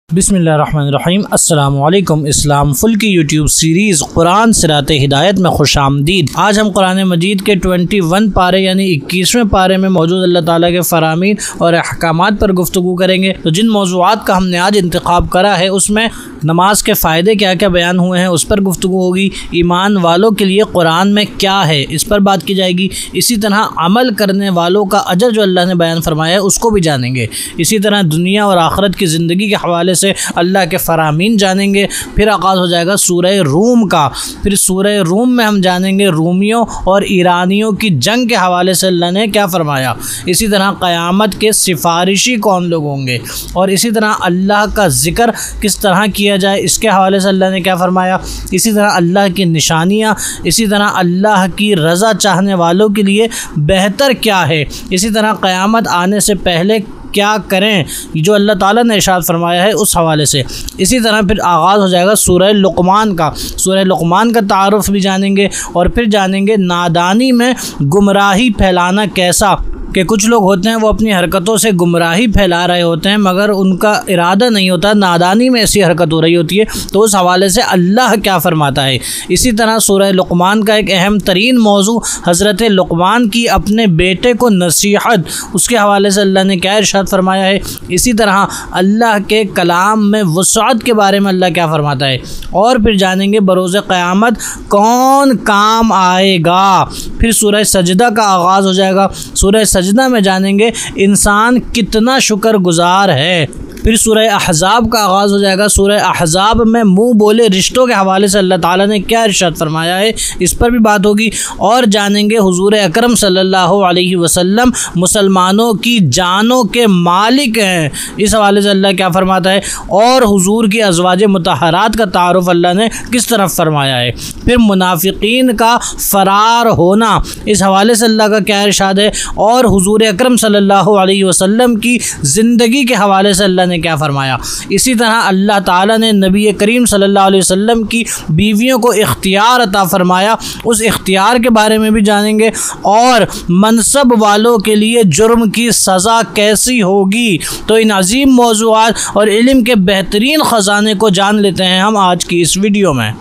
बिस्मिल्लाहिर्रहमानिर्रहीम। अस्सलामु अलैकुम। इस्लाम फुल की यूट्यूब सीरीज़ कुरान सिरात हिदायत में खुशामदीद। आज हम कुरान मजीद के 21 पारे यानी 21वें पारे में मौजूद अल्लाह ताला के फ़रामीन और अहकामात पर गुफ्तगू करेंगे। तो जिन मौज़ूआत का हमने आज इंतखाब करा है उसमें नमाज के फ़ायदे क्या क्या बयान हुए हैं उस पर गुफ्तगू होगी। ईमान वालों के लिए कुरान में क्या है इस पर बात की जाएगी। इसी तरह अमल करने वालों का अजर जो अल्लाह ने बयान फरमाया है उसको भी जानेंगे। इसी तरह दुनिया और आखिरत की ज़िंदगी के हवाले से अल्लाह के फ़रामीन जानेंगे। फिर आगाज़ हो जाएगा सूरह रूम का। फिर सूरह रूम में हम जानेंगे रूमियों और ईरानियों की जंग के हवाले से अल्लाह ने क्या फ़रमाया। इसी तरह क़यामत के सिफारिशी कौन लोग होंगे और इसी तरह अल्लाह का ज़िक्र किस तरह किया जाए इसके हवाले से अल्लाह ने क्या फ़रमाया। इसी तरह अल्लाह की निशानियाँ, इसी तरह अल्लाह की रज़ा चाहने वालों के लिए बेहतर क्या है। इसी तरह क़यामत आने से पहले क्या करें जो अल्लाह ताला ने इरशाद फरमाया है उस हवाले से। इसी तरह फिर आगाज़ हो जाएगा सूरह लुक़मान का। सूरह लुक़मान का तारुफ़ भी जानेंगे और फिर जानेंगे नादानी में गुमराही फैलाना कैसा, कि कुछ लोग होते हैं वो अपनी हरकतों से गुमराही फैला रहे होते हैं मगर उनका इरादा नहीं होता, नादानी में ऐसी हरकत हो रही होती है। तो उस हवाले से अल्लाह क्या फ़रमाता है। इसी तरह सूरह लुक़मान का एक अहम तरीन मौजू हज़रत लुक़मान की अपने बेटे को नसीहत, उसके हवाले से अल्लाह ने क्या इरशाद फरमाया है। इसी तरह अल्लाह के कलाम में वुसअत के बारे में अल्लाह क्या फ़रमाता है। और फिर जानेंगे बरोज़ क़यामत कौन काम आएगा। फिर सूरह सजदा का आगाज़ हो जाएगा। सूरह सजदा में जानेंगे इंसान कितना शुक्रगुजार है। फिर सूरह अहज़ाब का आगाज़ हो जाएगा। सूरह अहज़ाब में मुँह बोले रिश्तों के हवाले से अल्लाह ताला ने क्या इरशाद फरमाया है इस पर भी बात होगी। और जानेंगे हुज़ूर अकरम सल्लल्लाहु अलैहि वसल्लम मुसलमानों की जानों के मालिक हैं, इस हवाले से अल्लाह क्या फ़रमाता है। और हुज़ूर की अज़वाज मुतहरात का तारुफ़ अल्लाह ने किस तरफ फरमाया है। फिर मुनाफिकीन का फ़रार होना, इस हवाले से अल्लाह का क्या इरशाद है। और हुज़ूर अकरम सल्लल्लाहु अलैहि वसल्लम की ज़िंदगी के हवाले से अल्लाह ने क्या फरमाया। इसी तरह अल्लाह ताला ने नबी करीम सल्लल्लाहु अलैहि वसल्लम की बीवियों को इख्तियार अता फरमाया, उस इख्तियार के बारे में भी जानेंगे। और मनसब वालों के लिए जुर्म की सज़ा कैसी होगी। तो इन अजीम मौज़ूआत और इल्म के बेहतरीन ख़ज़ाने को जान लेते हैं हम आज की इस वीडियो में।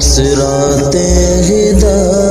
सिराते हिदायत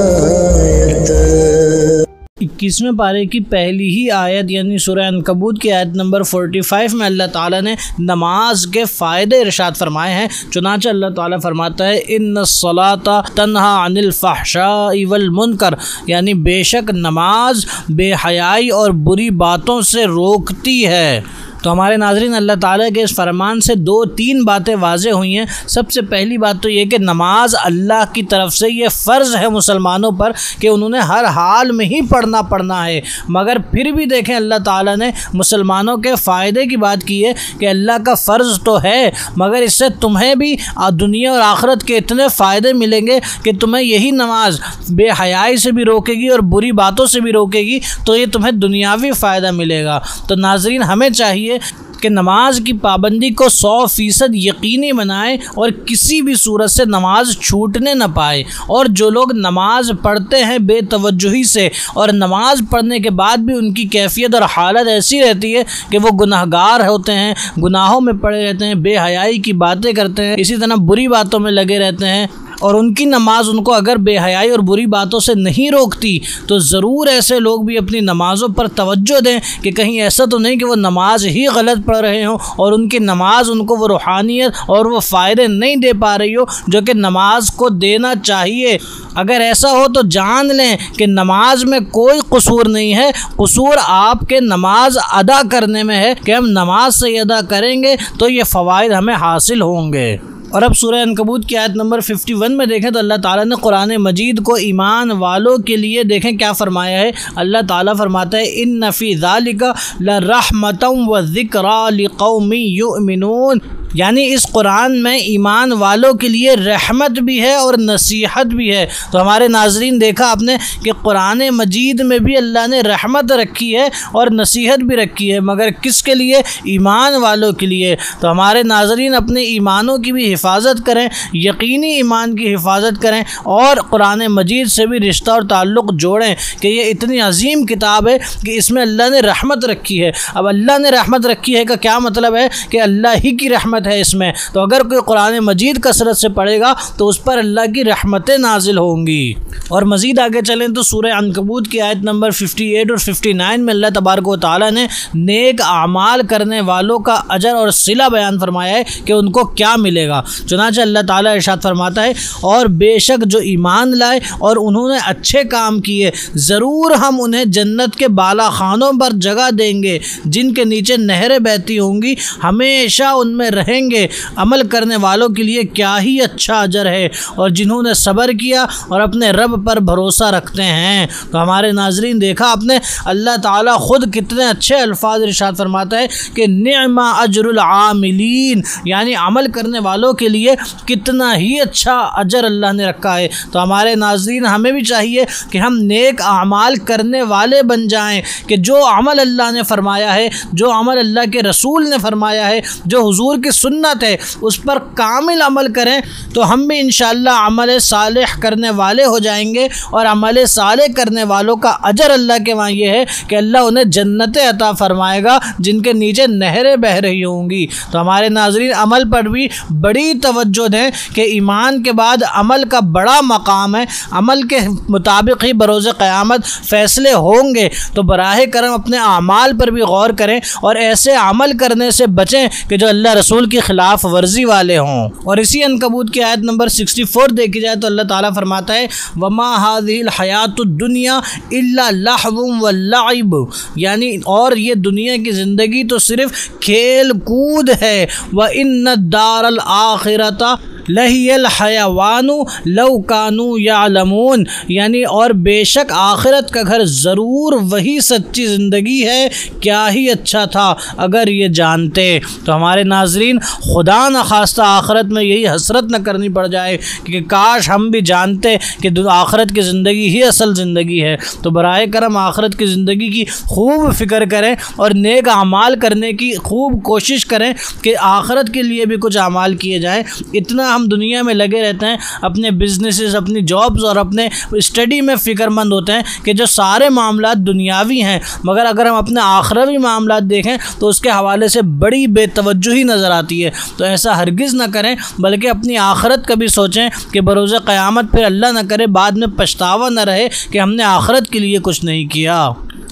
21वें पारे की पहली ही आयत यानी सूरह अनकबूत की आयत नंबर 45 में अल्लाह ताला ने नमाज के फ़ायदे इरशाद फरमाए हैं। चुनांचे अल्लाह ताला फरमाता है इन्नस्सलाता तन्हा अनिल फ़हशाई वल मुनकर, यानी बेशक नमाज बेहयाई और बुरी बातों से रोकती है। तो हमारे नाज़रीन अल्लाह ताला के इस फरमान से 2-3 बातें वाज़े हुई हैं। सबसे पहली बात तो ये कि नमाज अल्लाह की तरफ से ये फ़र्ज़ है मुसलमानों पर कि उन्होंने हर हाल में ही पढ़ना है। मगर फिर भी देखें अल्लाह ताला ने मुसलमानों के फ़ायदे की बात की है कि अल्लाह का फ़र्ज़ तो है मगर इससे तुम्हें भी दुनिया और आखिरत के इतने फ़ायदे मिलेंगे कि तुम्हें यही नमाज बेहयाई से भी रोकेगी और बुरी बातों से भी रोकेगी, तो ये तुम्हें दुनियावी फ़ायदा मिलेगा। तो नाज़रीन हमें चाहिए कि नमाज की पाबंदी को 100% यकीनी बनाएं और किसी भी सूरत से नमाज छूटने न पाए। और जो लोग नमाज पढ़ते हैं बेतवज्जुही से और नमाज पढ़ने के बाद भी उनकी कैफियत और हालत ऐसी रहती है कि वो गुनाहगार होते हैं, गुनाहों में पड़े रहते हैं, बेहयाई की बातें करते हैं, इसी तरह बुरी बातों में लगे रहते हैं और उनकी नमाज उनको अगर बेहयाई और बुरी बातों से नहीं रोकती तो ज़रूर ऐसे लोग भी अपनी नमाज़ों पर तवज्जो दें कि कहीं ऐसा तो नहीं कि वो नमाज ही गलत पढ़ रहे हों और उनकी नमाज उनको वो रूहानियत और वो फ़ायदे नहीं दे पा रही हो जो कि नमाज को देना चाहिए। अगर ऐसा हो तो जान लें कि नमाज में कोई कसूर नहीं है, कसूर आपके नमाज अदा करने में है कि हम नमाज सही अदा करेंगे तो ये फ़वाइद हमें हासिल होंगे। और अब सूरह अनकबूत की आयत नंबर 51 में देखें तो अल्लाह ताला ने कुरान मजीद को ईमान वालों के लिए देखें क्या फ़रमाया है। अल्लाह ताला फरमाता है इन्न फ़ी ज़ालिका लरहमतम व ज़िक्रा लिक़ौमिन युमिनून, यानी इस कुरान में ईमान वालों के लिए रहमत भी है और नसीहत भी है। तो हमारे नाजरीन देखा आपने कि कुरान मजीद में भी अल्लाह ने रहमत रखी है और नसीहत भी रखी है, मगर किसके लिए? ईमान वालों के लिए। तो हमारे नाजरीन अपने ईमानों की भी हिफाजत करें, यकीनी ईमान की हिफाजत करें और कुरान मजीद से भी रिश्ता और ताल्लुक़ जोड़ें कि ये इतनी अजीम किताब है कि इसमें अल्लाह ने रहमत रखी है। अब अल्लाह ने रहमत रखी है का क्या मतलब है कि अल्लाह ही की रहमत है इसमें। तो अगर कोई कुरान मजीद कसरत से पढ़ेगा तो उस पर अल्लाह की रहमतें नाजिल होंगी। और मज़ीद आगे चलें तो सूरह अनकबूत की आयत नंबर 58 और 59 में अल्लाह तबारक व तआला ने नेक आमाल करने वालों का अजर और सिला बयान फरमाया है कि उनको क्या मिलेगा। चुनांचे अल्लाह ताला इरशाद फरमाता है, और बेशक जो ईमान लाए और उन्होंने अच्छे काम किए, ज़रूर हम उन्हें जन्नत के बाला खानों पर जगह देंगे जिनके नीचे नहरें बहती होंगी, हमेशा उनमें रहेंगे। अमल करने वालों के लिए क्या ही अच्छा अजर है, और जिन्होंने सब्र किया और अपने रब पर भरोसा रखते हैं। तो हमारे नाजरीन देखा आपने, अल्लाह ताला ख़ुद कितने अच्छे अल्फाज इरशाद फरमाता है कि निअमा अजरुल आमिलीन, यानी अमल करने वालों के लिए कितना ही अच्छा अजर अल्लाह ने रखा है। तो हमारे नाजरीन हमें भी चाहिए कि हम नेक आमाल करने वाले बन जाएं, कि जो अमल अल्लाह ने फरमाया है, जो अमल अल्लाह के रसूल ने फरमाया है, जो हुजूर की सुन्नत है, उस पर कामिल अमल करें तो हम भी इंशाअल्लाह अमल सालेह करने वाले हो जाएंगे। और अमल सालेह करने वालों का अजर अल्लाह के वहाँ ये है कि अल्लाह उन्हें जन्नतें अता फरमाएगा जिनके नीचे नहरें बह रही होंगी। तो हमारे नाज़रीन अमल पर भी बड़ी तवज्जो दें कि ईमान के बाद अमल का बड़ा मकाम है, अमल के मुताबिक ही बरोज़ क़यामत फ़ैसले होंगे। तो बराह करम अपने आमाल पर भी गौर करें और ऐसे अमल करने से बचें कि जो अल्लाह रसूल की खिलाफ वर्जी वाले हों। और इसी अनकबूत की आयत नंबर 64 देखी जाए तो अल्लाह ताला फरमाता है, वमा हाज़िहिल हयातुद दुनिया इल्ला लहवुम व लइब, यानी और ये दुनिया की ज़िंदगी तो सिर्फ़ खेल कूद है। व इन्नद दारल आखिरता लहियल हयावानु लौ कानू यालमून, यानी और बेशक आखिरत का घर ज़रूर वही सच्ची ज़िंदगी है, क्या ही अच्छा था अगर ये जानते। तो हमारे नाजरीन खुदा न खास्ता आखिरत में यही हसरत न करनी पड़ जाए कि काश हम भी जानते कि आखिरत की ज़िंदगी ही असल ज़िंदगी है। तो बराए करम आखिरत की ज़िंदगी की खूब फ़िक्र करें और नेक अमाल करने की खूब कोशिश करें कि आखिरत के लिए भी कुछ अमाल किए जाएँ। इतना हम दुनिया में लगे रहते हैं, अपने बिजनेसेस, अपनी जॉब्स और अपने स्टडी में फ़िक्रमंद होते हैं कि जो सारे मामलात दुनियावी हैं, मगर अगर हम अपने आखिरवी मामलात देखें तो उसके हवाले से बड़ी बेतवज्जुही नज़र आती है। तो ऐसा हरगिज़ ना करें, बल्कि अपनी आखिरत का भी सोचें कि बरोज़ क़यामत फिर अल्लाह न करे बाद में पछतावा न रहे कि हमने आखिरत के लिए कुछ नहीं किया।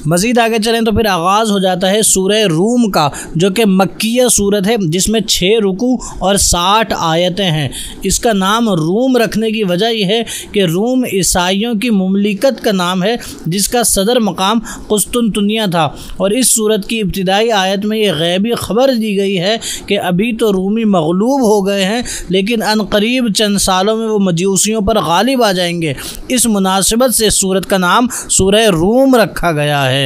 मज़ीद आगे चलें तो फिर आगाज़ हो जाता है सूरह रूम का, जो कि मक्किया सूरत है जिसमें 6 रुकू और 60 आयतें हैं। इसका नाम रूम रखने की वजह यह है कि रूम ईसाइयों की मुमलिकत का नाम है जिसका सदर मकाम कुस्तुनतुनिया था। और इस सूरत की इब्तिदाई आयत में ये गैबी ख़बर दी गई है कि अभी तो रूमी मग़लूब हो गए हैं, लेकिन अनकरीब चंद सालों में वो मजूसियों पर गालिब आ जाएंगे। इस मुनासिबत से इस सूरत का नाम सूरह रूम रखा गया है।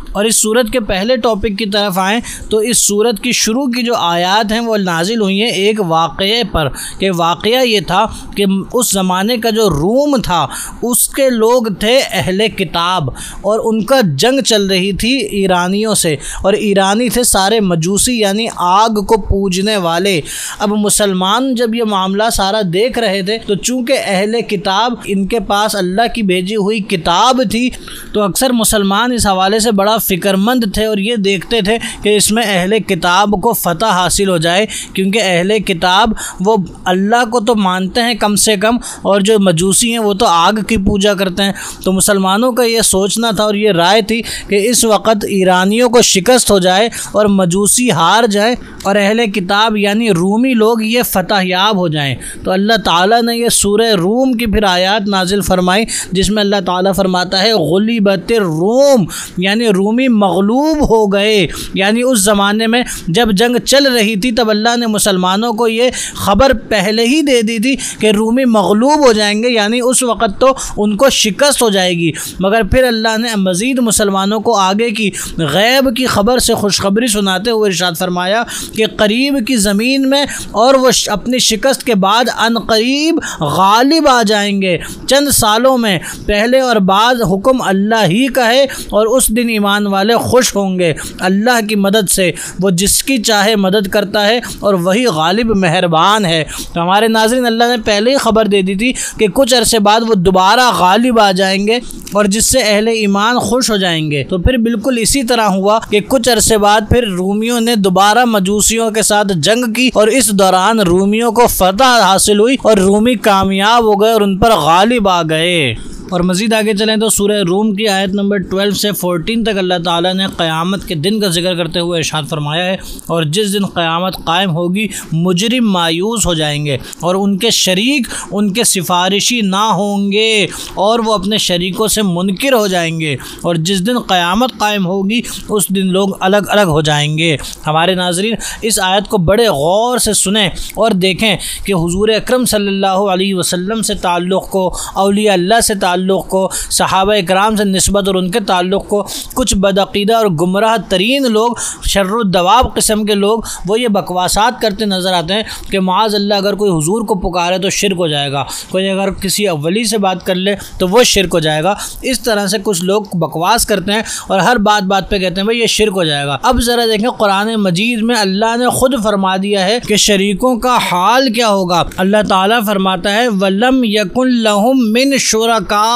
और इस सूरत के पहले टॉपिक की तरफ आएँ तो इस सूरत की शुरू की जो आयात हैं वो नाजिल हुई हैं एक वाक़ये पर, कि वाक़या ये था कि उस ज़माने का जो रूम था उसके लोग थे अहले किताब, और उनका जंग चल रही थी ईरानियों से, और ईरानी थे सारे मजूसी यानी आग को पूजने वाले। अब मुसलमान जब ये मामला सारा देख रहे थे तो चूँकि अहले किताब इनके पास अल्लाह की भेजी हुई किताब थी, तो अक्सर मुसलमान इस हवाले से बड़ा फ़िक्रमंद थे और ये देखते थे कि इसमें अहले किताब को फ़तह हासिल हो जाए, क्योंकि अहले किताब वो अल्लाह को तो मानते हैं कम से कम, और जो मजूसी हैं वो तो आग की पूजा करते हैं। तो मुसलमानों का ये सोचना था और ये राय थी कि इस वक्त ईरानियों को शिकस्त हो जाए और मजूसी हार जाए और अहले किताब यानी रूमी लोग ये फ़तह याब हो जाएँ। तो अल्लाह ताला ने ये सूरह रूम की फिर आयात नाजिल फरमाई जिसमें अल्लाह ताला फरमाता है गुलिबतिर रूम, यानी रूमी मगलूब हो गए। यानी उस ज़माने में जब जंग चल रही थी तब अल्लाह ने मुसलमानों को ये ख़बर पहले ही दे दी थी कि रूमी मगलूब हो जाएंगे, यानी उस वक़्त तो उनको शिकस्त हो जाएगी। मगर फिर अल्लाह ने मज़ीद मुसलमानों को आगे की गैब की ख़बर से खुशखबरी सुनाते हुए इरशाद फरमाया कि करीब की ज़मीन में और वो अपनी शिकस्त के बाद अनकरीब गालिब आ जाएंगे। चंद सालों में पहले और बाद हुक्म अल्लाह ही का है और उस दिन ईमान वाले खुश होंगे अल्लाह की मदद से। वो जिसकी चाहे मदद करता है और वही गालिब मेहरबान है। तो हमारे नाज़रीन, अल्लाह ने पहले ही ख़बर दे दी थी कि कुछ अरसे बाद वो दोबारा गालिब आ जाएंगे और जिससे अहले ईमान खुश हो जाएंगे। तो फिर बिल्कुल इसी तरह हुआ कि कुछ अरसे बाद फिर रूमियों ने दोबारा मजूसियों के साथ जंग की और इस दौरान रूमियों को फतह हासिल हुई और रूमी कामयाब हो गए और उन पर गालिब आ गए। और मज़ीद आगे चलें तो सूरह रूम की आयत नंबर 12 से 14 तक अल्लाह ताला ने क़यामत के दिन का जिक्र करते हुए इरशाद फरमाया है, और जिस दिन क़यामत कायम होगी मुजरिम मायूस हो जाएंगे और उनके शरीक उनके सिफारिशी ना होंगे और वो अपने शरीकों से मुनकिर हो जाएंगे। और जिस दिन क़यामत कायम होगी उस दिन लोग अलग अलग हो जाएंगे। हमारे नाज़रीन, इस आयत को बड़े गौर से सुने और देखें कि हुज़ूर अकरम सल्लल्लाहु अलैहि वसल्लम से ताल्लुक़ को, औलिया अल्लाह से ताल्लुक़ को, सहाबा इकराम से निस्बत और उनके ताल्लुक़ को कुछ बदअक़ीदा और गुमराह तरीन लोग, शर्रुद्दवाब किस्म के लोग, वो ये बकवासात करते नज़र आते हैं कि माज़ अल्लाह अगर कोई हुजूर को पुकारे तो शिरक हो जाएगा, कोई अगर किसी अव्वली से बात कर ले तो वो शिरक हो जाएगा। इस तरह से कुछ लोग बकवास करते हैं और हर बात पे कहते हैं भाई ये शिरक हो जाएगा। अब ज़रा देखें, कुरान मजीद में अल्लाह ने खुद फरमा दिया है कि शरीकों का हाल क्या होगा। अल्लाह ताला फरमाता है, वलम यकुन लहुम मिन शुरका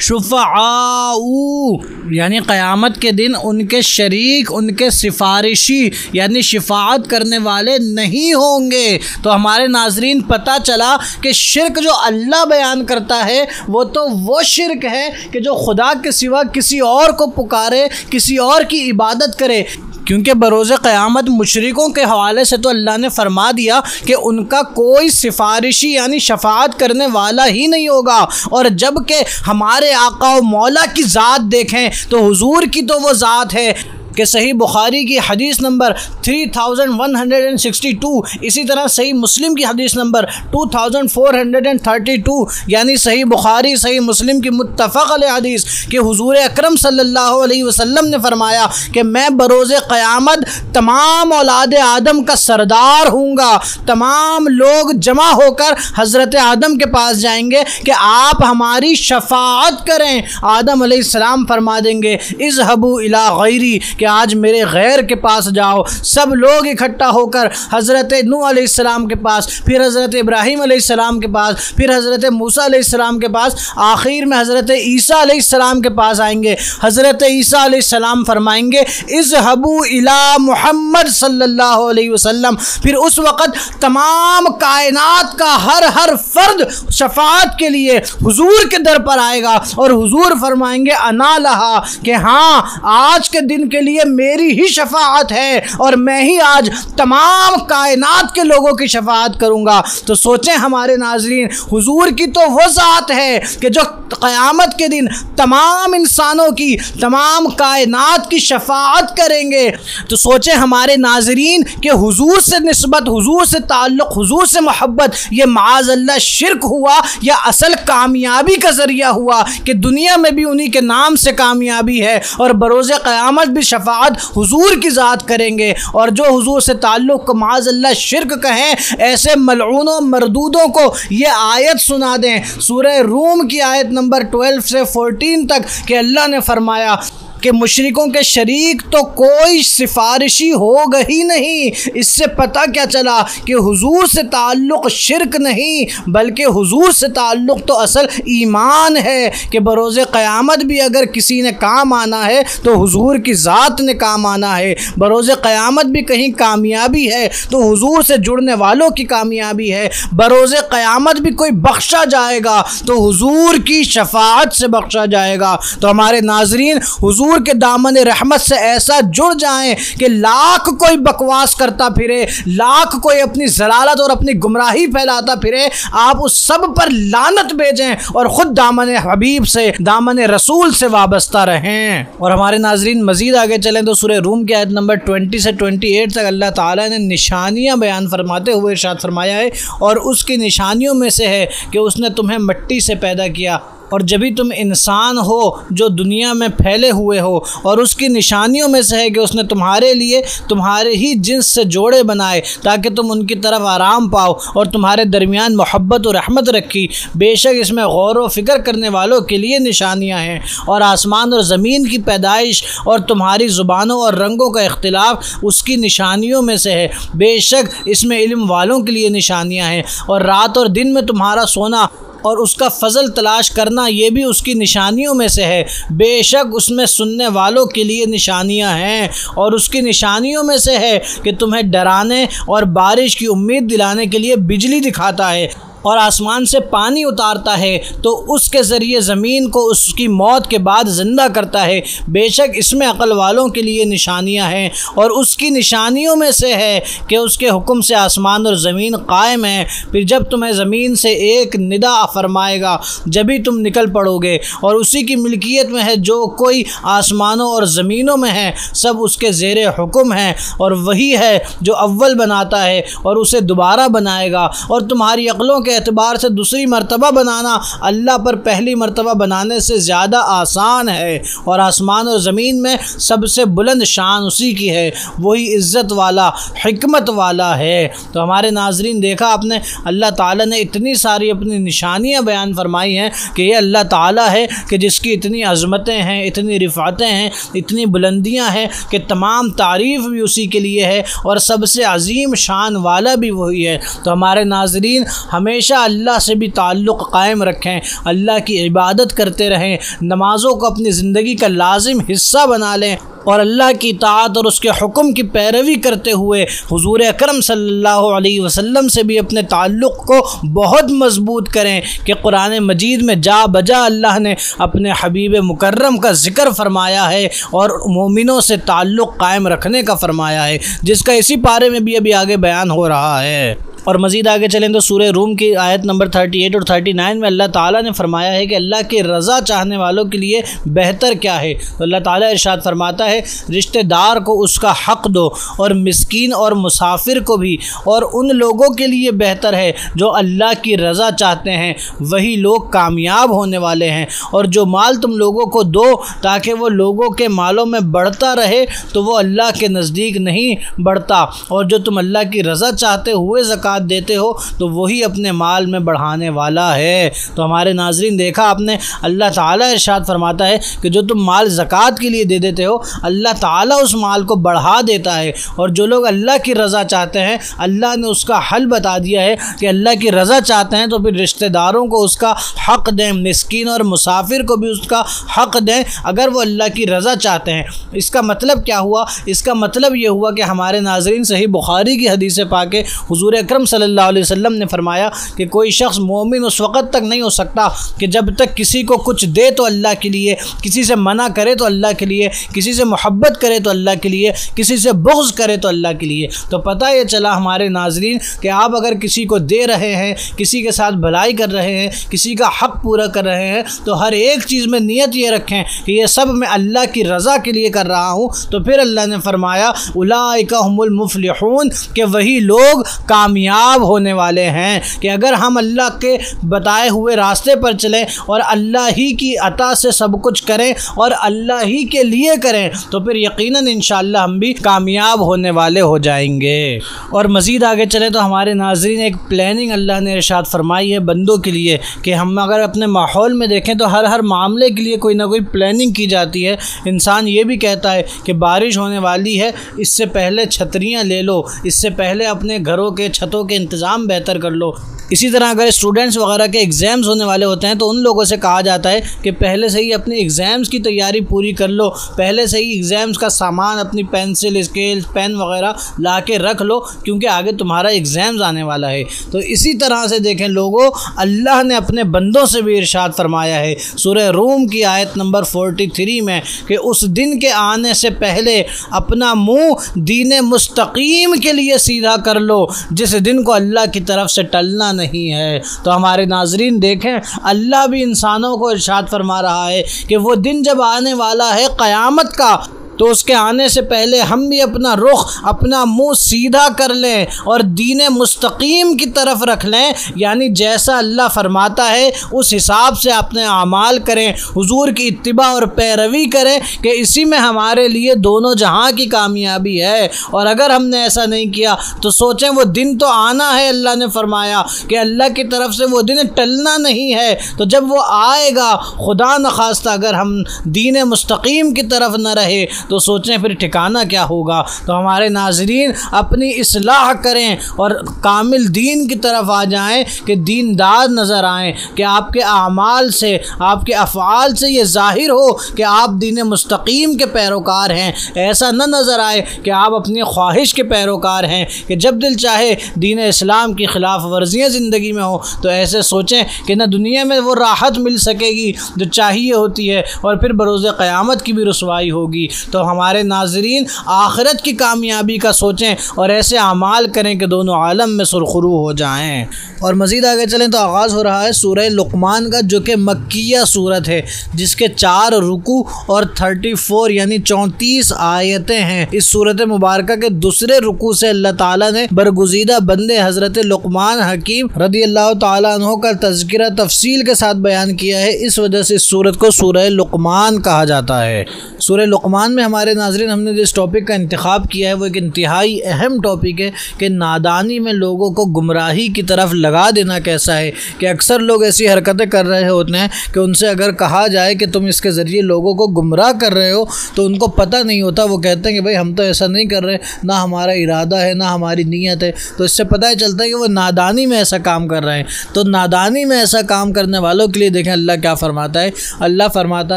शुफ़ाऊ, यानी क़यामत के दिन उनके शरीक, उनके सिफारिशी यानी शिफाअत करने वाले नहीं होंगे। तो हमारे नाजरीन, पता चला कि शिरक जो अल्लाह बयान करता है वो शिरक है कि जो खुदा के सिवा किसी और को पुकारे, किसी और की इबादत करे। क्योंकि बरोज़े क़यामत मुशरिकों के हवाले से तो अल्लाह ने फरमा दिया कि उनका कोई सिफारिशी यानी शफाअत करने वाला ही नहीं होगा। और जबकि हमारे आका और मौला की ज़ात देखें तो हुजूर की तो वो ज़ात है कि सही बुखारी की हदीस नंबर 3162, इसी तरह सही मुस्लिम की हदीस नंबर 2432, यानी सही बुखारी सही मुस्लिम की मुत्तफ़क़ अलैह हदीस कि हुज़ूर अकरम सल्लल्लाहु अलैहि वसल्लम ने फरमाया कि मैं बरोज़े क़यामत तमाम औलाद आदम का सरदार हूँगा। तमाम लोग जमा होकर हज़रत आदम के पास जाएंगे कि आप हमारी शफ़ाअत करें। आदम अलैहिस्सलाम फरमा देंगे, इज़हबू इला गैरी, कि आज मेरे गैर के पास जाओ। सब लोग इकट्ठा होकर हज़रत नूह अलैहिस्सलाम के पास, फिर हज़रत इब्राहीम अलैहिस्सलाम के पास, फिर हज़रत मूसा अलैहिस्सलाम के पास, आखिर में हज़रत ईसा अलैहिस्सलाम के पास आएंगे। हज़रत ईसा अलैहिस्सलाम फरमाएंगे, इज़हबू इला मुहम्मद सल्लल्लाहु अलैहि वसल्लम। फिर उस वक़्त तमाम कायनात का हर फ़र्द शफ़ाअत के लिए हुजूर के दर पर आएगा और हुजूर फरमाएंगे, अना लहा, कि हाँ आज के दिन के लिए मेरी ही शफाअत है और मैं ही आज तमाम कायनात के लोगों की शफाअत करूंगा। तो सोचें हमारे नाजरीन, हुजूर की तो वो ज़ात है कि जो क़यामत के दिन तमाम इंसानों की, तमाम कायनात की शफाअत करेंगे। तो सोचें हमारे नाजरीन कि हुजूर से निस्बत, हुजूर से ताल्लुक़, हुजूर से मोहब्बत, ये माज़ अल्लाह शिरक हुआ या असल कामयाबी का ज़रिया हुआ कि दुनिया में भी उन्हीं के नाम से कामयाबी है और बरोज़े क़यामत भी शफाअत हुजूर की ज़ात करेंगे। और जो हुजूर से ताल्लुक़ को माज़ अल्लाह शिरक कहें, ऐसे मलऊनों मरदूदों को ये आयत सुना दें, सूरह रूम की आयत नंबर 12 से 14 तक, कि अल्लाह ने फरमाया कि मुशरिकों के शरीक तो कोई सिफारिशी होगा ही नहीं। इससे पता क्या चला कि हुजूर से ताल्लुक़ शिरक नहीं बल्कि हुजूर से ताल्लुक़ तो असल ईमान है कि बरोज़े क़यामत भी अगर किसी ने काम आना है तो हुजूर की ज़ात ने काम आना है। बरोज़े क़यामत भी कहीं कामयाबी है तो हुजूर से जुड़ने वालों की कामयाबी है। बरोज़े क़यामत भी कोई बख्शा जाएगा तो हुजूर की शफ़ाअत से बख्शा जाएगा। तो हमारे नाज़रीन, हुजूर हुजूर के दामन रहमत से ऐसा जुड़ जाएं कि लाख कोई बकवास करता फिरे, लाख कोई अपनी जलालत और अपनी गुमराही फैलाता फिरे, आप उस सब पर लानत भेजें और ख़ुद दामन हबीब से, दामन रसूल से वाबस्ता रहें। और हमारे नाजरीन मज़ीद आगे चलें तो सूरह रूम की आयत नंबर 20 से 28 तक अल्लाह ताला ने निशानियाँ बयान फरमाते हुए इरशाद फरमाया है, और उसकी निशानियों में से है कि उसने तुम्हें मिट्टी से पैदा किया और जब भी तुम इंसान हो जो दुनिया में फैले हुए हो, और उसकी निशानियों में से है कि उसने तुम्हारे लिए तुम्हारे ही जिन्स से जोड़े बनाए ताकि तुम उनकी तरफ आराम पाओ और तुम्हारे दरमियान मोहब्बत और रहमत रखी। बेशक इसमें गौर व फिक्र करने वालों के लिए निशानियाँ हैं। और आसमान और ज़मीन की पैदाइश और तुम्हारी ज़ुबानों और रंगों का इख्तिलाफ उसकी निशानियों में से है। बेशक इसमें इल्म वालों के लिए निशानियाँ हैं। और रात और दिन में तुम्हारा सोना और उसका फ़ज़ल तलाश करना ये भी उसकी निशानियों में से है। बेशक उसमें सुनने वालों के लिए निशानियां हैं। और उसकी निशानियों में से है कि तुम्हें डराने और बारिश की उम्मीद दिलाने के लिए बिजली दिखाता है और आसमान से पानी उतारता है तो उसके ज़रिए ज़मीन को उसकी मौत के बाद ज़िंदा करता है। बेशक इसमें अक़ल वालों के लिए निशानियां हैं। और उसकी निशानियों में से है कि उसके हुक्म से आसमान और ज़मीन कायम है। फिर जब तुम्हें ज़मीन से एक निदा फरमाएगा जब भी तुम निकल पड़ोगे, और उसी की मिल्कियत में है जो कोई आसमानों और ज़मीनों में है, सब उसके ज़ेरे हुक्म है। और वही है जो अव्वल बनाता है और उसे दोबारा बनाएगा। और तुम्हारी अक़लों के एतबार से दूसरी मर्तबा बनाना अल्लाह पर पहली मर्तबा बनाने से ज़्यादा आसान है। और आसमान और ज़मीन में सबसे बुलंद शान उसी की है, वही इज़्ज़त वाला हिकमत वाला है। तो हमारे नाजरीन देखा आपने, अल्लाह ताला ने इतनी सारी अपनी निशानियाँ बयान फरमाई हैं कि ये अल्लाह ताला है कि जिसकी इतनी अज़मतें हैं, इतनी रिफ़ातें हैं, इतनी बुलंदियाँ हैं कि तमाम तारीफ़ भी उसी के लिए है और सबसे अजीम शान वाला भी वही है। तो हमारे नाजरीन हमेशा अल्लाह से भी ताल्लुक़ कायम रखें, अल्लाह की इबादत करते रहें, नमाज़ों को अपनी ज़िंदगी का लाजिम हिस्सा बना लें और अल्लाह की इताअत और उसके हुक्म की पैरवी करते हुए हुज़ूर अकरम सल्लल्लाहु अलैहि वसल्लम से भी अपने ताल्लुक़ को बहुत मज़बूत करें कि कुरान मजीद में जा बजा अल्लाह ने अपने हबीब मुकर्रम का ज़िक्र फरमाया है और मोमिनों से ताल्लुक़ कायम रखने का फरमाया है, जिसका इसी पारे में भी अभी आगे बयान हो रहा है। और मज़ीद आगे चलें तो सूरह रूम की आयत नंबर 38 और 39 में अल्लाह ताला ने फरमाया है कि अल्लाह की रज़ा चाहने वालों के लिए बेहतर क्या है। तो अल्लाह ताला इरशाद फरमाता है, रिश्तेदार को उसका हक़ दो और मिस्कीन और मुसाफिर को भी, और उन लोगों के लिए बेहतर है जो अल्लाह की रज़ा चाहते हैं, वही लोग कामयाब होने वाले हैं। और जो माल तुम लोगों को दो ताकि वो लोगों के मालों में बढ़ता रहे तो वो अल्लाह के नज़दीक नहीं बढ़ता, और जो तुम अल्लाह की रज़ा चाहते हुए ज़कात देते हो तो वही अपने माल में बढ़ाने वाला है। तो हमारे नाजरीन देखा आपने, अल्लाह ताला इरशाद फरमाता है कि जो तुम माल ज़कात के लिए दे देते हो अल्लाह ताला उस माल को बढ़ा देता है। और जो लोग अल्लाह की रज़ा चाहते हैं अल्लाह ने उसका हल बता दिया है कि अल्लाह की रज़ा चाहते हैं तो फिर रिश्तेदारों को उसका हक़ दें, मिस्कीन और मुसाफिर को भी उसका हक़ दें अगर वो अल्लाह की रज़ा चाहते हैं। इसका मतलब क्या हुआ? इसका मतलब ये हुआ कि हमारे नाजरीन सही बुखारी की हदीस पाक हुज़ूर अकरम सल्लल्लाहु अलैहि वसल्लम ने फरमाया कि कोई शख्स मोमिन उस वक़्त तक नहीं हो सकता कि जब तक किसी को कुछ दे तो अल्लाह के लिए, किसी से मना करे तो अल्लाह के लिए, किसी से मोहब्बत करे तो अल्लाह के लिए, किसी से बुग़्ज़ करे तो अल्लाह के लिए। तो पता ये चला हमारे नाजरीन कि आप अगर किसी को दे रहे हैं, किसी के साथ भलाई कर रहे हैं, किसी का हक़ पूरा कर रहे हैं, तो हर एक चीज़ में नियत ये रखें कि ये सब मैं अल्लाह की रज़ा के लिए कर रहा हूँ। तो फिर अल्लाह ने फरमाया उलाइका हुमुल मुफ़लिहून, कि वही लोग कामयाब होने वाले हैं। कि अगर हम अल्लाह के बताए हुए रास्ते पर चलें और अल्लाह ही की अता से सब कुछ करें और अल्लाह ही के लिए करें तो फिर यकीनन इंशाअल्लाह हम भी कामयाब होने वाले हो जाएंगे। और मज़ीद आगे चलें तो हमारे नाज़रीन एक प्लानिंग अल्लाह ने इरशाद फरमाई है बंदों के लिए कि हम अगर अपने माहौल में देखें तो हर मामले के लिए कोई ना कोई प्लानिंग की जाती है। इंसान ये भी कहता है कि बारिश होने वाली है, इससे पहले छतरियाँ ले लो, इससे पहले अपने घरों के छतों के इंतज़ाम बेहतर कर लो। इसी तरह अगर स्टूडेंट्स वगैरह के एग्ज़ाम्स होने वाले होते हैं तो उन लोगों से कहा जाता है कि पहले से ही अपने एग्ज़ाम्स की तैयारी पूरी कर लो, पहले से ही एग्ज़ाम्स का सामान, अपनी पेंसिल, स्केल, पेन वगैरह ला के रख लो, क्योंकि आगे तुम्हारा एग्ज़ाम्स आने वाला है। तो इसी तरह से देखें लोगों, अल्लाह ने अपने बंदों से भी इरशाद फरमाया है सूरह रूम की आयत नंबर 43 में कि उस दिन के आने से पहले अपना मुँह दीन मुस्तकीम के लिए सीधा कर लो, जिस दिन को अल्लाह की तरफ से टलना नहीं है। तो हमारे नाजरीन देखें, अल्लाह भी इंसानों को इरशाद फरमा रहा है कि वो दिन जब आने वाला है क़यामत का, तो उसके आने से पहले हम भी अपना रुख, अपना मुंह सीधा कर लें और दीन मुस्तकीम की तरफ रख लें, यानी जैसा अल्लाह फरमाता है उस हिसाब से अपने आमाल करें, हुजूर की इत्तिबा और पैरवी करें कि इसी में हमारे लिए दोनों जहां की कामयाबी है। और अगर हमने ऐसा नहीं किया तो सोचें वो दिन तो आना है, अल्लाह ने फरमाया कि अल्लाह की तरफ से वो दिन टलना नहीं है। तो जब वो आएगा, खुदा न खास्ता अगर हम दीन मुस्तकीम की तरफ न रहे तो सोचें फिर ठिकाना क्या होगा। तो हमारे नाजरीन अपनी इस्लाह करें और कामिल दीन की तरफ आ जाएं कि दीनदार नज़र आएं, कि आपके आमाल से, आपके अफ़आल से ये ज़ाहिर हो कि आप दीन मुस्तकीम के पैरोकार हैं। ऐसा न नज़र आए कि आप अपनी ख्वाहिश के पैरोकार हैं, कि जब दिल चाहे दीन इस्लाम की ख़िलाफ़ वर्जियाँ ज़िंदगी में हो। तो ऐसे सोचें कि न दुनिया में वो राहत मिल सकेगी जो चाहिए होती है, और फिर बरोज़ क़यामत की भी रुसवाई होगी। तो हमारे नाजरीन आखिरत की कामयाबी का सोचें और ऐसे अमाल करें कि दोनों आलम में सुरखरू हो जाएं। और मज़ीद आगे चलें तो आगाज़ हो रहा है सूरह लुक़मान का, जो कि मक्किया सूरत है, जिसके 4 रुकू और 34 यानी 34 आयतें हैं। इस सूरत मुबारक के दूसरे रुकू से अल्लाह ताला ने बरगुज़ीदा बंदे हज़रत लुक़मान हकीम रज़ियल्लाहु ताला अन्हु का तज़किरा तफसील के साथ बयान किया है। इस वजह से इस सूरत को सूरह लुक़मान कहा जाता है। सूरह लुक़मान में हमारे नाज़रीन हमने जिस टॉपिक का इंतखाब किया है वो एक इंतहाई अहम टॉपिक है कि नादानी में लोगों को गुमराही की तरफ लगा देना कैसा है। कि अक्सर लोग ऐसी हरकतें कर रहे होते हैं कि उनसे अगर कहा जाए कि तुम इसके ज़रिए लोगों को गुमराह कर रहे हो तो उनको पता नहीं होता। वो कहते हैं कि भाई हम तो ऐसा नहीं कर रहे, ना हमारा इरादा है, ना हमारी नीयत है। तो इससे पता ही चलता है कि वो नादानी में ऐसा काम कर रहे हैं। तो नादानी में ऐसा काम करने वालों के लिए देखें अल्लाह क्या फ़रमाता है। अल्लाह फ़रमाता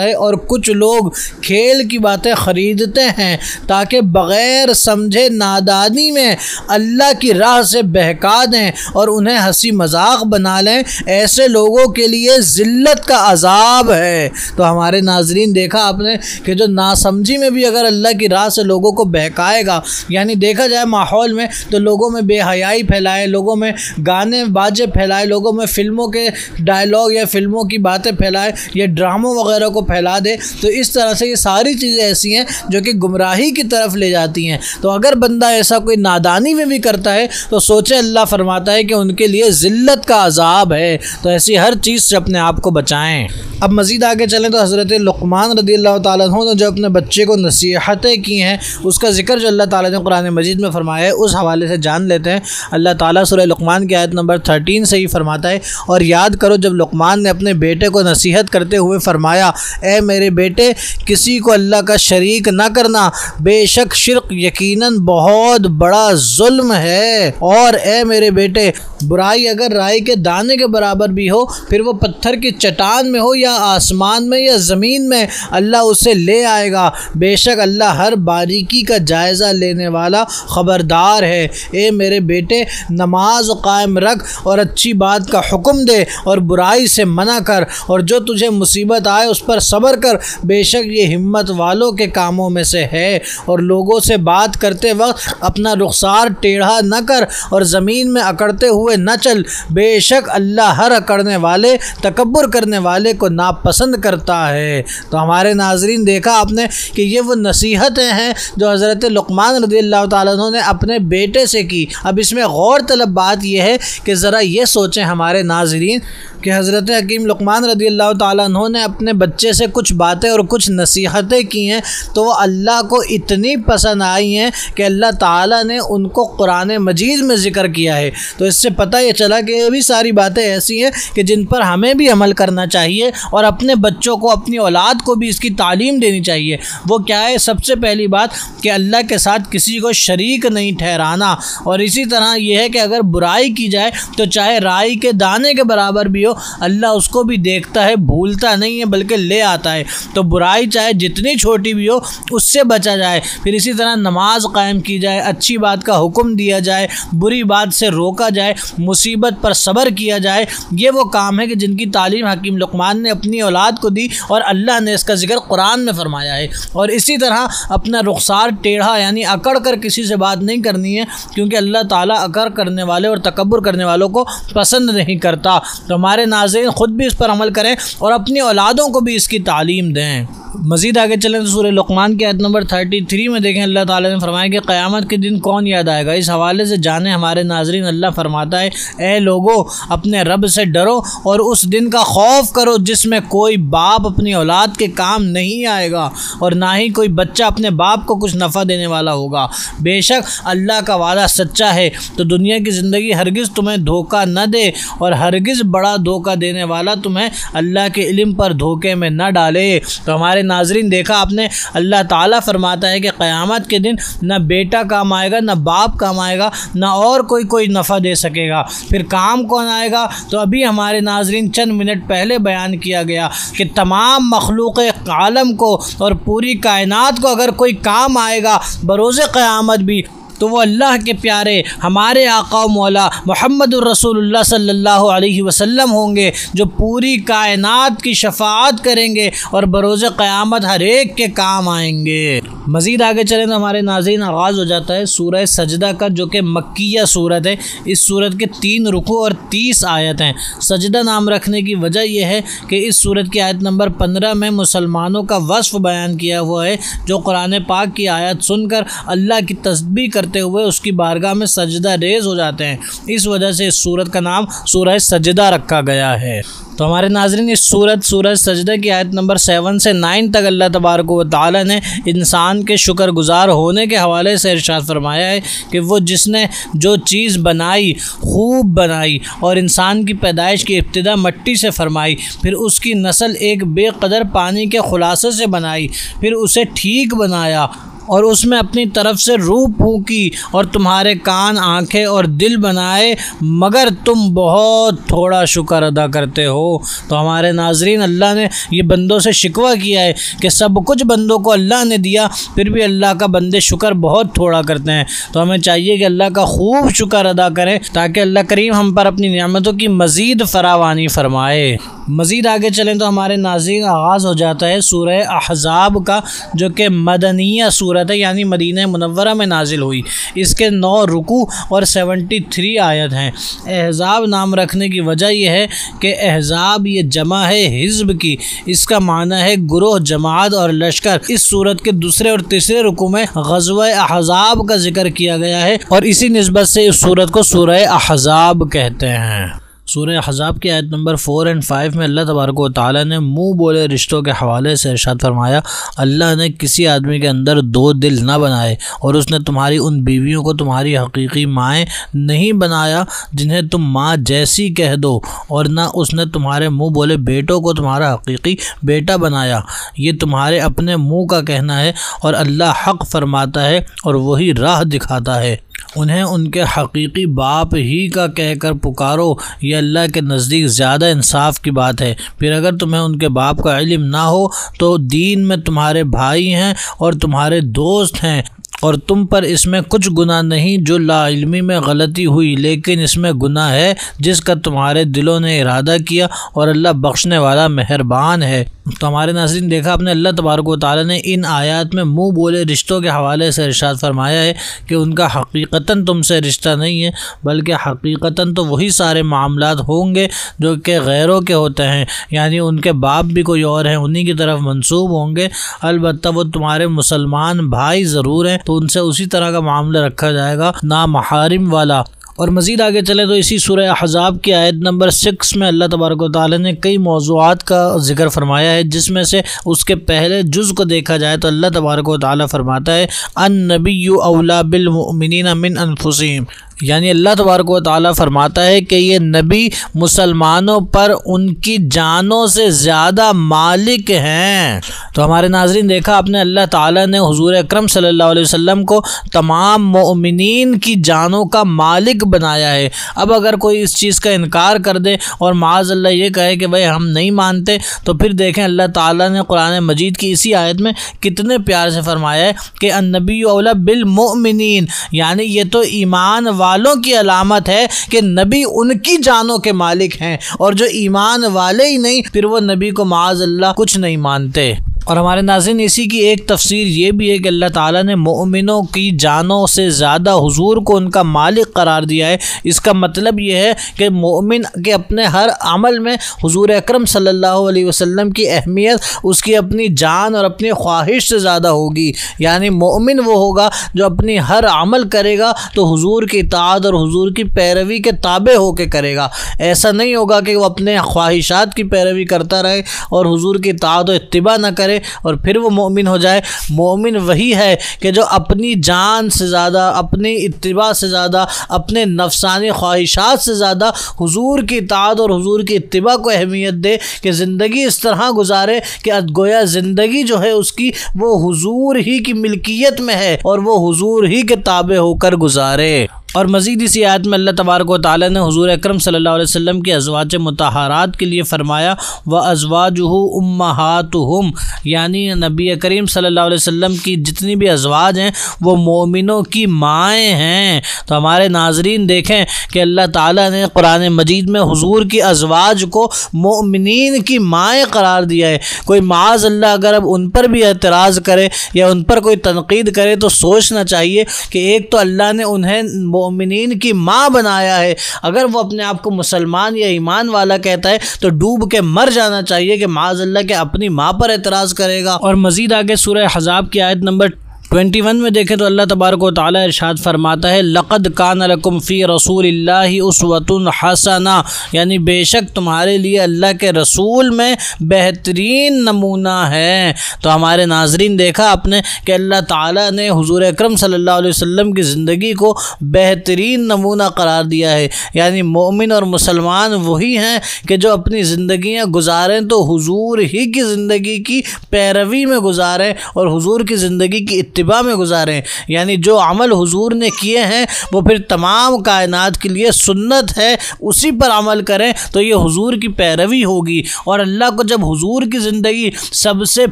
है और कुछ लोग खेल की बातें ख़रीदते हैं ताकि बग़ैर समझे नादानी में अल्लाह की राह से बहका दें और उन्हें हंसी मजाक बना लें। ऐसे लोगों के लिए ज़िल्लत का अज़ाब है। तो हमारे नाजरीन देखा आपने कि जो नासमझी में भी अगर अल्लाह की राह से लोगों को बहकाएगा, यानी देखा जाए माहौल में तो लोगों में बेहयाई फैलाए, लोगों में गाने बाजे फैलाए, लोगों में फ़िल्मों के डायलॉग या फ़िल्मों की बातें फैलाए या ड्रामों वगैरह को फैला दे। तो इस तरह से ये सारी चीज़ें ऐसी हैं जो कि गुमराही की तरफ ले जाती हैं। तो अगर बंदा ऐसा कोई नादानी में भी करता है तो सोचे अल्लाह फरमाता है कि उनके लिए ज़िल्लत का अज़ाब है। तो ऐसी हर चीज़ से अपने आप को बचाएं। अब मज़ीद आगे चलें तो हज़रत लुक़मान रज़ियल्लाहु ताला अन्हु ने जो अपने बच्चे को नसीहतें की हैं उसका ज़िक्र जो अल्लाह ताला ने कुरान मजीद में फ़रमाया है उस हवाले से जान लेते हैं। अल्लाह ताला सूरह लुक़मान की आयत नंबर 13 से ही फ़रमाता है, और याद करो जब लुक़मान ने अपने बेटे को नसीहत करते हुए फ़रमाया, ए मेरे बेटे किसी को अल्लाह का शरीक न करना, बेशक शिर्क यकीनन बहुत बड़ा जुल्म है। और ए मेरे बेटे बुराई अगर राई के दाने के बराबर भी हो, फिर वो पत्थर की चट्टान में हो या आसमान में या ज़मीन में, अल्लाह उसे ले आएगा। बेशक अल्लाह हर बारीकी का जायज़ा लेने वाला ख़बरदार है। ए मेरे बेटे नमाज कायम रख और अच्छी बात का हुक्म दे और बुराई से मना कर, और जो तुझे मुसीबत आए उस पर सब्र कर। बेशक ये हिम्मत वालों के कामों में से है। और लोगों से बात करते वक्त अपना रुखसार टेढ़ा न कर और ज़मीन में अकड़ते हुए न चल। बेशक अल्लाह हर अकड़ने वाले, तकब्बुर करने वाले को नापसंद करता है। तो हमारे नाजरीन देखा आपने कि ये वो नसीहतें हैं जो हज़रत लुक़मान रज़ियल्लाहु ताला अन्हु ने अपने बेटे से की। अब इसमें गौर तलब बात यह है कि ज़रा ये सोचें हमारे नाजरीन कि हज़रत हकीम लुक़मान रज़ियल्लाहु ताला अन्हु ने अपने बच्चे से कुछ बातें और कुछ नसीहतें की हैं तो वो अल्लाह को इतनी पसंद आई हैं कि अल्लाह ताला ने उनको कुरान मजीद में ज़िक्र किया है। तो इससे पता ये चला कि ये भी सारी बातें ऐसी हैं कि जिन पर हमें भी अमल करना चाहिए और अपने बच्चों को, अपनी औलाद को भी इसकी तालीम देनी चाहिए। वो क्या है? सबसे पहली बात कि अल्लाह के साथ किसी को शरीक नहीं ठहराना। और इसी तरह यह है कि अगर बुराई की जाए तो चाहे राई के दाने के बराबर भी हो, अल्लाह उसको भी देखता है, भूलता नहीं है बल्कि ले आता है। तो बुराई चाहे जितनी छोटी भी हो उससे बचा जाए। फिर इसी तरह नमाज कायम की जाए, अच्छी बात का हुक्म दिया जाए, बुरी बात से रोका जाए, मुसीबत पर सब्र किया जाए। ये वो काम है कि जिनकी तालीम हकीम लुक़मान ने अपनी औलाद को दी और अल्लाह ने इसका जिक्र कुरान में फरमाया है। और इसी तरह अपना रुखसार टेढ़ा यानी अकड़ कर किसी से बात नहीं करनी है, क्योंकि अल्लाह ताला अकड़ करने वाले और तकब्बुर करने वालों को पसंद नहीं करता। तो हमारे नाज़रीन खुद भी इस पर अमल करें और अपनी औलादों को भी इसकी तालीम दें। मज़ीद आगे चलें तो सूरह लुक़मान की आयत नंबर 33 में देखें, अल्लाह ताला ने फरमाया कि क़यामत के दिन कौन याद आएगा। इस हवाले से जाने हमारे नाज़रीन, अल्लाह फरमाता है, ए लोगो अपने रब से डरो और उस दिन का खौफ करो जिसमें कोई बाप अपनी औलाद के काम नहीं आएगा और ना ही कोई बच्चा अपने बाप को कुछ नफ़ा देने वाला होगा। बेशक अल्लाह का वादा सच्चा है, तो दुनिया की ज़िंदगी हरगिज़ तुम्हें धोखा न दे और हरगिज़ बड़ा धोखा देने वाला तुम्हें अल्लाह के इल्म पर धोखे में न डाले। तो हमारे नाज़रीन देखा आपने, अल्लाह ताला फरमाता है कि क़यामत के दिन न बेटा काम आएगा, न बाप काम आएगा, न और कोई नफ़ा दे सकेगा। फिर काम कौन आएगा? तो अभी हमारे नाज़रीन चंद मिनट पहले बयान किया गया कि तमाम मखलूक़ आलम को और पूरी कायनात को अगर कोई काम आएगा बरोज़े क़यामत भी, तो वो अल्लाह के प्यारे हमारे आका मौला मुहम्मदुर रसूलुल्लाह सल्लल्लाहु अलैहि वसल्लम होंगे, जो पूरी कायनात की शफाअत करेंगे और बरोज़े क़यामत हर एक के काम आएंगे। मज़ीद आगे चलें तो हमारे नाज़रीन आगाज़ हो जाता है सूरह सजदा का, जो कि मक्किया सूरत है। इस सूरत के 3 रुकू और 30 आयत हैं। सजदा नाम रखने की वजह यह है कि इस सूरत की आयत नंबर 15 में मुसलमानों का वस्फ़ बयान किया हुआ है, जो कुरान पाक की आयत सुनकर अल्लाह की तस्बीह करते हुए उसकी बारगाह में सजदा रेज़ हो जाते हैं। इस वजह से इस सूरत का नाम सूरह सजदा रखा गया है। तो हमारे नाज़रीन इस सूरह सजदा की आयत नंबर 7 से 9 तक अल्लाह तबारक व तआला ने इंसान के शुक्रगुजार होने के हवाले से इरशाद फरमाया है कि वो जिसने जो चीज़ बनाई खूब बनाई और इंसान की पैदाइश की इब्तिदा मट्टी से फरमाई, फिर उसकी नस्ल एक बेकदर पानी के खुलासे से बनाई, फिर उसे ठीक बनाया और उसमें अपनी तरफ से रूह फूंकी और तुम्हारे कान, आँखें और दिल बनाए, मगर तुम बहुत थोड़ा शुक्र अदा करते हो। तो हमारे नाज़रीन अल्लाह ने ये बंदों से शिकवा किया है कि सब कुछ बंदों को अल्लाह ने दिया, फिर भी अल्लाह का बंदे शुक्र बहुत थोड़ा करते हैं। तो हमें चाहिए कि अल्लाह का खूब शुक्र अदा करें ताकि अल्लाह करीम हम पर अपनी नेमतों की मज़ीद फरावानी फरमाए। मज़ीद आगे चलें तो हमारे नाज़रीन आगाज़ हो जाता है सूरह अहज़ाब का, जो कि मदनिया सूरत है, यानी मदीना मुनव्वरा में नाजिल हुई। इसके 9 रुकू और 73 आयत हैं। अहज़ाब नाम रखने की वजह यह है कि अहज़ाब ये जमा है हिज़्ब की, इसका माना है गुरोह, जमात और लश्कर। इस सूरत के दूसरे और तीसरे रुकू में ग़ज़वा अहज़ाब का जिक्र किया गया है और इसी निस्बत से इस सूरत को सूरह अहज़ाब कहते हैं। सूरह अहज़ाब की आयत नंबर 4 और 5 में अल्लाह तबारक व तआला ने मुँह बोले रिश्तों के हवाले से इरशाद फरमाया, अल्लाह ने किसी आदमी के अंदर 2 दिल न बनाए और उसने तुम्हारी उन बीवियों को तुम्हारी हकीकी माएँ नहीं बनाया जिन्हें तुम माँ जैसी कह दो, और न उसने तुम्हारे मुँह बोले बेटों को तुम्हारा हकीकी बेटा बनाया। ये तुम्हारे अपने मुँह का कहना है और अल्लाह हक़ फरमाता है और वही राह दिखाता है। उन्हें उनके हकीकी बाप ही का कहकर पुकारो, ये अल्लाह के नज़दीक ज़्यादा इंसाफ की बात है। फिर अगर तुम्हें उनके बाप का इल्म ना हो तो दीन में तुम्हारे भाई हैं और तुम्हारे दोस्त हैं, और तुम पर इसमें कुछ गुनाह नहीं जो लाइल्मी में गलती हुई, लेकिन इसमें गुनाह है जिसका तुम्हारे दिलों ने इरादा किया, और अल्लाह बख्शने वाला मेहरबान है। तो हमारे नाज़रीन देखा आपने, अल्लाह तबारक व तआला ने इन आयात में मुँह बोले रिश्तों के हवाले से इरशाद फरमाया है कि उनका हकीकतन तुमसे रिश्ता नहीं है, बल्कि हकीकतन तो वही सारे मामलात होंगे जो कि गैरों के होते हैं, यानी उनके बाप भी कोई और हैं, उन्हीं की तरफ मंसूब होंगे। अलबत्ता वो तुम्हारे मुसलमान भाई ज़रूर हैं, तो उनसे उसी तरह का मामला रखा जाएगा, ना महारिम वाला। और मज़ीद आगे चले तो इसी सूरह अहज़ाब की आयत नंबर 6 में अल्लाह तबारक व तआला ने कई मौज़ूआत का जिक्र फरमाया है, जिसमें से उसके पहले जुज़ को देखा जाए तो अल्लाह तबारक व तआला फरमाता है, अन नबिय्यु औला बिल मुमिनीना मिन अनफुसिहिम। यानी अल्लाह तबारक व तआला फरमाता है कि ये नबी मुसलमानों पर उनकी जानों से ज़्यादा मालिक हैं। तो हमारे नाज़रीन देखा आपने, अल्लाह ताला ने हुज़ूर अकरम सल्लल्लाहु अलैहि वसल्लम को तमाम मोमिनीन की जानों का मालिक बनाया है। अब अगर कोई इस चीज़ का इनकार कर दे और माज़अल्लाह ये कहे कि भाई हम नहीं मानते, तो फिर देखें अल्लाह ताला ने कुरान मजीद की इसी आयत में कितने प्यार से फरमाया है कि अन्नबी औला बिल मोमिनीन, यानी ये तो ईमान वालों की अलामत है कि नबी उनकी जानों के मालिक हैं, और जो ईमान वाले ही नहीं फिर वो नबी को माज़अल्लाह कुछ नहीं मानते। और हमारे नाज़रीन इसी की एक तफसीर ये भी है कि अल्लाह ताला ने मोमिनों की जानों से ज़्यादा हुजूर को उनका मालिक करार दिया है। इसका मतलब ये है कि मोमिन के अपने हर अमल में हुजूर अकरम सल्लल्लाहु अलैहि वसल्लम की अहमियत उसकी अपनी जान और अपनी ख्वाहिश से ज़्यादा होगी। यानी मोमिन वो होगा जो अपनी हर अमल करेगा तो हुजूर की इताअत और हुजूर की पैरवी के ताबे होकर करेगा। ऐसा नहीं होगा कि वो अपने ख्वाहिशात की पैरवी करता रहे और हुजूर की इताअत और इत्तिबा न करे और फिर वो मोमिन हो जाए। मोमिन वही है कि जो अपनी जान से ज़्यादा, अपनी इत्तिबा से ज़्यादा, अपने नफसानी ख्वाहिशात से ज़्यादा हुजूर की इताअत और हुजूर की इत्तिबा को अहमियत दे कि ज़िंदगी इस तरह गुजारे कि गोया ज़िंदगी जो है उसकी वो हुजूर ही की मिल्कियत में है और वो हुजूर ही के ताबे होकर गुजारे। और मज़ीद इसी आयत में अल्लाह तबारक व तआला ने हुज़ूर अकरम सल्लल्लाहु अलैहि वसल्लम की अज़वाज मुतहहारात के लिए फ़रमाया व अज़वाजुहु उम्महातुहुम, यानी नबी करीम सल्लल्लाहु अलैहि वसल्लम की जितनी भी अज़वाज हैं वो मोमिनों की माएँ हैं। तो हमारे नाज़रीन देखें कि अल्लाह ताला ने कुरान मजीद में हुज़ूर की अज़वाज को मोमिनीन की माएँ करार दिया है। कोई माज़अल्लाह अगर अब उन पर भी एतराज़ करे या उन पर कोई तनकीद करे तो सोचना चाहिए कि एक तो अल्लाह ने उन्हें मोमिनीन की माँ बनाया है, अगर वो अपने आप को मुसलमान या ईमान वाला कहता है तो डूब के मर जाना चाहिए कि माज़अल्लाह के अपनी माँ पर एतराज़ करेगा। और मज़ीद आगे सूरह हज़ाब की आयत नंबर 21 में देखें तो अल्लाह तबारक व तआला इरशाद फरमाता है लक़द कान लकुम फ़ी रसूलिल्लाहि उस्वतुन हसना, यानी बेशक तुम्हारे लिए अल्लाह के रसूल में बेहतरीन नमूना है। तो हमारे नाज़रीन देखा आपने कि अल्लाह ताला ने हुज़ूर अकरम सल्लल्लाहु अलैहि वसल्लम की ज़िंदगी को बेहतरीन नमूना करार दिया है। यानी मोमिन और मुसलमान वही हैं कि जो अपनी ज़िंदगियाँ गुजारें तो हुज़ूर ही की ज़िंदगी की पैरवी में गुजारें और हुज़ूर की ज़िंदगी की इत्तिबा में गुजारें। यानी जो अमल हुजूर ने किए हैं वो फिर तमाम कायनात के लिए सुन्नत है, उसी पर अमल करें तो ये हुजूर की पैरवी होगी। और अल्लाह को जब हुजूर की ज़िंदगी सबसे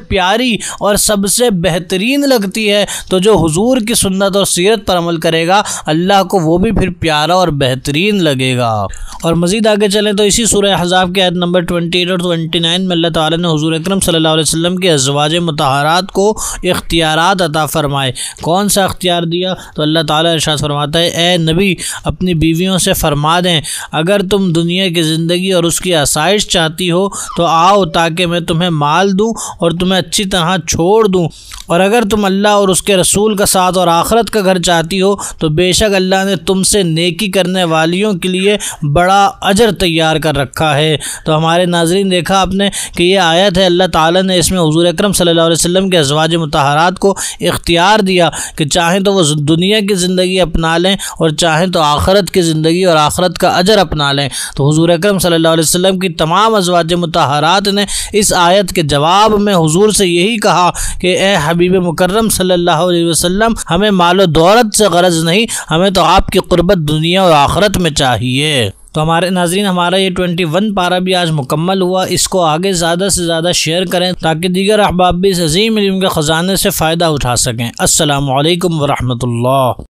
प्यारी और सबसे बेहतरीन लगती है तो जो हुजूर की सुन्नत और सीरत पर अमल करेगा अल्लाह को वो भी फिर प्यारा और बेहतरीन लगेगा। और मज़ीद आगे चलें तो इसी सूरह हज़ाब के आयत नंबर 28 और 29 में अल्लाह ताला ने हुजूर अकरम सल्लल्लाहु अलैहि वसल्लम के अज़वाज मुतहहारात को इख्तियारात अता फरमाए। कौन सा अख्तियार दिया? तो अल्लाह ताला इरशाद फरमाता है ए नबी अपनी बीवियों से फरमा दें अगर तुम दुनिया की ज़िंदगी और उसकी आसाइश चाहती हो तो आओ ताकि मैं तुम्हें माल दूँ और तुम्हें अच्छी तरह छोड़ दूँ, और अगर तुम अल्लाह और उसके रसूल का साथ और आखिरत का घर चाहती हो तो बेशक अल्लाह ने तुमसे नेकी करने वालियों के लिए बड़ा अजर तैयार कर रखा है। तो हमारे नाज़रीन देखा आपने कि ये आयत है, अल्लाह ताला ने इसमें हुज़ूर अकरम सल्लल्लाहु अलैहि वसल्लम के अज़वाज मुतहहारात को इख्तियार दिया कि चाहें तो वो दुनिया की ज़िंदगी अपना लें और चाहें तो आखिरत की ज़िंदगी और आखिरत का अजर अपना लें। तो हुज़ूर अकरम सल्लल्लाहु अलैहि वसल्लम की तमाम अज़वाज मुतहहारात ने इस आयत के जवाब में हुज़ूर से यही कहा कि ए हबीब मुकर्रम सल्लल्लाहु अलैहि वसल्लम हमें मालो दौलत से गरज नहीं, हमें तो आपकी क़ुर्बत दुनिया और आखिरत में चाहिए। तो हमारे नाज़रीन हमारा ये 21 पारा भी आज मुकम्मल हुआ। इसको आगे ज़्यादा से ज़्यादा शेयर करें ताकि दीगर अहबाब भी इस अज़ीम इल्म के ख़जाने से फ़ायदा उठा सकें। अस्सलामु अलैकुम व रहमतुल्लाह।